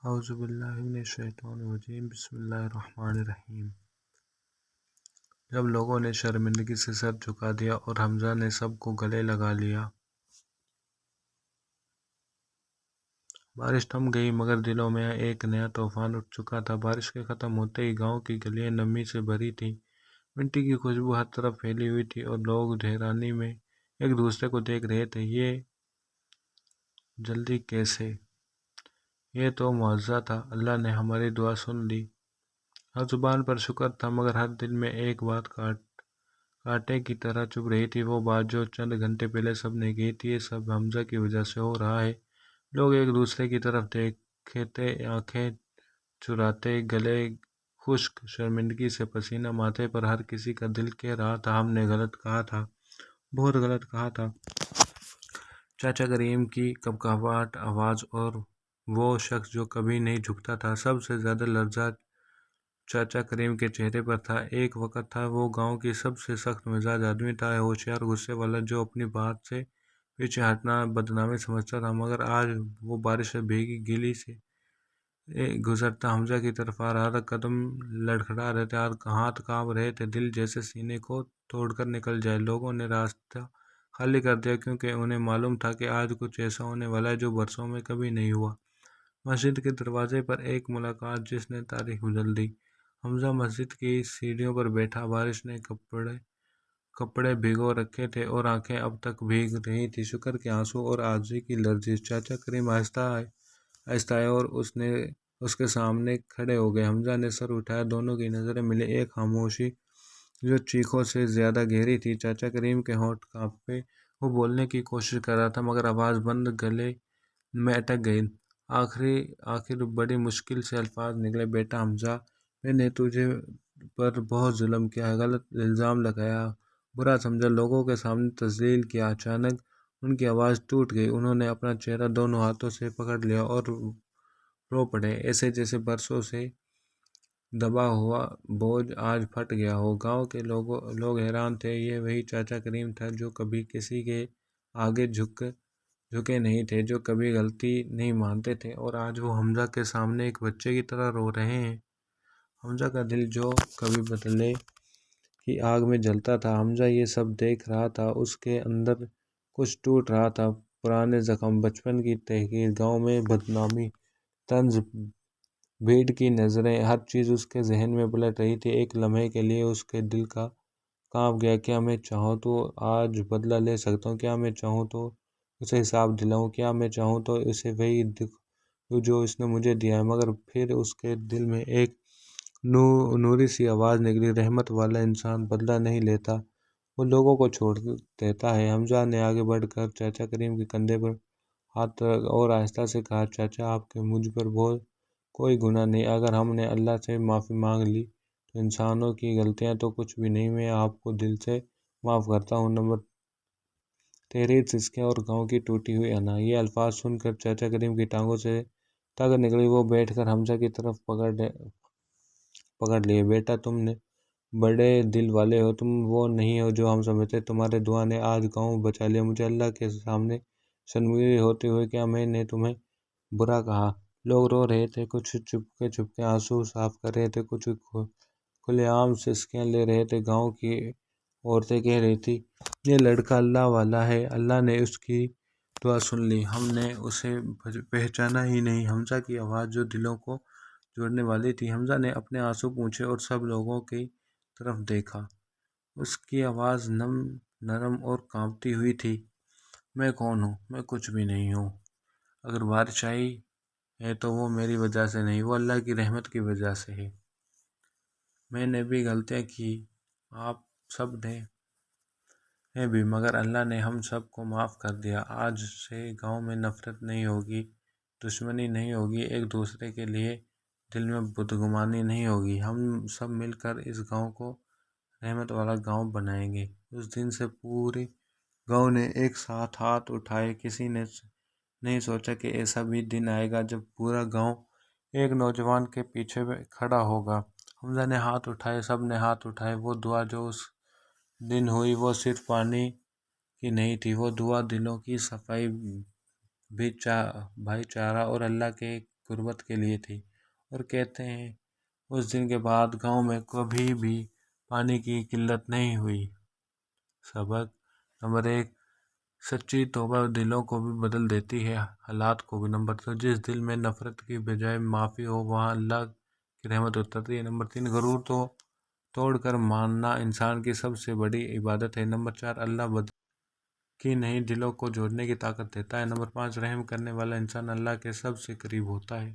اعوذ باللہ من الشیطان الرجیم بسم اللہ الرحمن الرحیم۔ جب لوگوں نے شرمندگی سے سر جھکا دیا اور حمزہ نے سب کو گلے لگا لیا، بارش تھم گئی مگر دلوں میں ایک نیا طوفان اٹھ چکا تھا۔ بارش کے ختم ہوتے ہی گاؤں کی گلیاں نمی سے بھری تھیں، مٹی کی خوشبو ہر طرف پھیلی ہوئی تھی اور لوگ حیرانی میں ایک دوسرے کو دیکھ رہے تھے۔ یہ جلدی کیسے؟ یہ تو معجزہ تھا، اللہ نے ہماری دعا سن لی۔ ہر زبان پر شکر تھا مگر ہر دل میں ایک بات کانٹے کی طرح چبھ رہی تھی، وہ بات جو چند گھنٹے پہلے سب نے کہی تھی، یہ سب حمزہ کی وجہ سے ہو رہا ہے۔ لوگ ایک دوسرے کی طرف دیکھتے، آنکھیں چراتے، گلے خشک، شرمندگی سے پسینہ ماتھے پر، ہر کسی کا دل کہہ رہا تھا ہم نے غلط کہا تھا، بہت غلط کہا تھا۔ چاچا کریم کی کپکپاہٹ آواز اور وہ شخص جو کبھی نہیں جھکتا تھا، سب سے زیادہ لرزہ چاچا کریم کے چہرے پر تھا۔ ایک وقت تھا وہ گاؤں کی سب سے سخت مزاج آدمی تھا، ہوشیار، غصے والا، جو اپنی بات سے پیچھے ہٹنا بدنامی سمجھتا تھا، مگر آج وہ بارش سے بھیگی گلی سے گزرتا حمزہ کی طرف آ رہا تھا۔ قدم لڑکھڑا رہے تھے، ہاتھ کانپ رہے تھے، دل جیسے سینے کو توڑ کر نکل جائے۔ لوگوں نے راستہ خالی کر دیا کیونکہ انہیں معلوم تھا کہ آج کچھ ایسا ہونے والا ہے جو برسوں میں کبھی نہیں ہوا۔ مسجد کے دروازے پر ایک ملاقات جس نے تاریخ بدل دی۔ حمزہ مسجد کی سیڑھیوں پر بیٹھا، بارش نے کپڑے بھگو رکھے تھے اور آنکھیں اب تک بھیگ رہی تھی شکر کے آنسو اور عاجزی کی لرزش۔ چاچا کریم آہستہ آئے اور اس کے سامنے کھڑے ہو گئے۔ حمزہ نے سر اٹھایا، دونوں کی نظریں ملی، ایک خاموشی جو چیخوں سے زیادہ گہری تھی۔ چاچا کریم کے ہونٹ کانپے، وہ بولنے کی کوشش کر رہا تھا مگر آواز بند، گلے میں اٹک گئی۔ آخر بڑی مشکل سے الفاظ نکلے، بیٹا حمزہ، میں نے تجھے پر بہت ظلم کیا، غلط الزام لگایا، برا سمجھا، لوگوں کے سامنے تذلیل کیا۔ اچانک ان کی آواز ٹوٹ گئی، انہوں نے اپنا چہرہ دونوں ہاتھوں سے پکڑ لیا اور رو پڑے، ایسے جیسے برسوں سے دبا ہوا بوجھ آج پھٹ گیا ہو۔ گاؤں کے لوگ حیران تھے، یہ وہی چاچا کریم تھا جو کبھی کسی کے آگے جھکے نہیں تھے، جو کبھی غلطی نہیں مانتے تھے، اور آج وہ حمزہ کے سامنے ایک بچے کی طرح رو رہے ہیں۔ حمزہ کا دل جو کبھی بدلے کی آگ میں جلتا تھا، حمزہ یہ سب دیکھ رہا تھا، اس کے اندر کچھ ٹوٹ رہا تھا، پرانے زخم، بچپن کی تحقیر، گاؤں میں بدنامی، طنز، بھیڑ کی نظریں، ہر چیز اس کے ذہن میں پلٹ رہی تھی۔ ایک لمحے کے لیے اس کے دل کا کانپ گیا، کیا میں چاہوں تو آج بدلہ لے سکتا ہوں، کیا میں چاہوں تو اسے حساب دلاؤں، کیا میں چاہوں تو اسے وہی دوں جو اس نے مجھے دیا ہے۔ مگر پھر اس کے دل میں ایک نوری سی آواز نکلی، رحمت والا انسان بدلہ نہیں لیتا، وہ لوگوں کو چھوڑ دیتا ہے۔ حمزہ نے آگے بڑھ کر چاچا کریم کے کندھے پر ہاتھ اور آہستہ سے کہا، چاچا، آپ کے مجھ پر کوئی گناہ نہیں، اگر ہم نے اللہ سے معافی مانگ لی تو انسانوں کی غلطیاں تو کچھ بھی نہیں، میں آپ کو دل سے معاف کرتا ہوں۔ نمبر تحریر سسکیاں اور گاؤں کی ٹوٹی ہوئی انا۔ یہ الفاظ سن کر چاچا کریم کی ٹانگوں سے طاقت نکلی، وہ بیٹھ کر حمزہ کی طرف پکڑ لیے، بیٹا تم بڑے دل والے ہو، تم وہ نہیں ہو جو ہم سمجھتے، تمہارے دعا نے آج گاؤں بچا لیا، مجھے اللہ کے سامنے شرمندگی ہوتے ہوئے کیا میں نے تمہیں برا کہا؟ لوگ رو رہے تھے، کچھ چپکے آنسو صاف کر رہے تھے، کچھ کھلے عام سسکیاں لے رہے تھے۔ گاؤں کی عورتیں کہہ رہی تھی، یہ لڑکا اللہ والا ہے، اللہ نے اس کی دعا سن لی، ہم نے اسے پہچانا ہی نہیں۔ حمزہ کی آواز جو دلوں کو جوڑنے والی تھی۔ حمزہ نے اپنے آنسو پوچھے اور سب لوگوں کی طرف دیکھا، اس کی آواز نرم اور کانپتی ہوئی تھی، میں کون ہوں؟ میں کچھ بھی نہیں ہوں، اگر بارش آئی ہے تو وہ میری وجہ سے نہیں، وہ اللہ کی رحمت کی وجہ سے ہے، میں نے بھی غلطیاں کی، آپ سب نے بھی، مگر اللہ نے ہم سب کو معاف کر دیا۔ آج سے گاؤں میں نفرت نہیں ہوگی، دشمنی نہیں ہوگی، ایک دوسرے کے لیے دل میں بدگمانی نہیں ہوگی، ہم سب مل کر اس گاؤں کو رحمت والا گاؤں بنائیں گے۔ اس دن سے پورے گاؤں نے ایک ساتھ ہاتھ اٹھائے، کسی نے نہیں سوچا کہ ایسا بھی دن آئے گا جب پورا گاؤں ایک نوجوان کے پیچھے کھڑا ہوگا۔ حمزہ نے ہاتھ اٹھائے، سب نے ہاتھ اٹھائے، وہ دعا جو اس دن ہوئی وہ صرف پانی کی نہیں تھی، وہ دعا دلوں کی صفائی، بھائی چارہ اور اللہ کے غربت کے لیے تھی، اور کہتے ہیں اس دن کے بعد گاؤں میں کبھی بھی پانی کی قلت نہیں ہوئی۔ سبق نمبر 1، سچی توبہ دلوں کو بھی بدل دیتی ہے، حالات کو بھی۔ نمبر 2، جس دل میں نفرت کی بجائے معافی ہو وہاں اللہ کی رحمت اترتی ہے۔ نمبر 3، غرور تو توڑ کر ماننا انسان کی سب سے بڑی عبادت ہے۔ نمبر 4، اللہ بدلنے کی نہیں دلوں کو جوڑنے کی طاقت دیتا ہے۔ نمبر 5، رحم کرنے والا انسان اللہ کے سب سے قریب ہوتا ہے۔